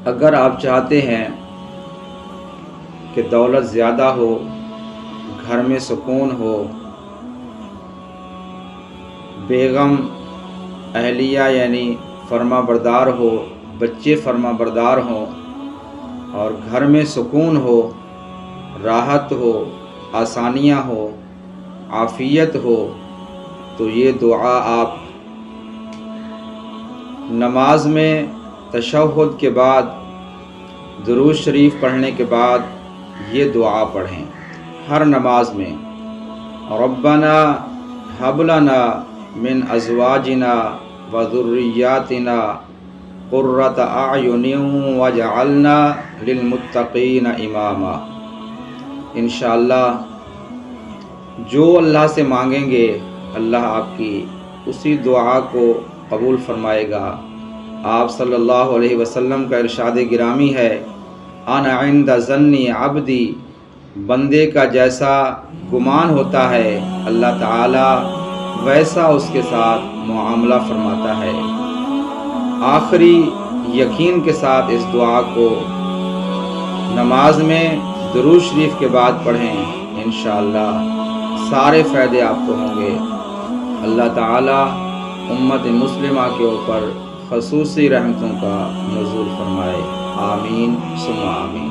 اگر آپ چاہتے ہیں کہ دولت زیادہ ہو، گھر میں سکون ہو، بیگم اہلیہ یعنی فرما بردار ہو، بچے فرما بردار ہوں اور گھر میں سکون ہو، راحت ہو، آسانیاں ہو، عافیت ہو، تو یہ دعا آپ نماز میں تشہد کے بعد درود شریف پڑھنے کے بعد یہ دعا پڑھیں ہر نماز میں۔ ربنا ہب لنا من ازواجنا وذریاتنا قرۃ اعین واجعلنا للمتقین اماما۔ انشاءاللہ جو اللہ سے مانگیں گے اللہ آپ کی اسی دعا کو قبول فرمائے گا۔ آپ صلی اللہ علیہ وسلم کا ارشاد گرامی ہے، انا عند ظن عبدی، بندے کا جیسا گمان ہوتا ہے اللہ تعالی ویسا اس کے ساتھ معاملہ فرماتا ہے۔ آخری یقین کے ساتھ اس دعا کو نماز میں درود شریف کے بعد پڑھیں، انشاءاللہ سارے فائدے آپ کو ہوں گے۔ اللہ تعالی امت مسلمہ کے اوپر خصوصی رحمتوں کا نزول فرمائے، آمین ثم آمین۔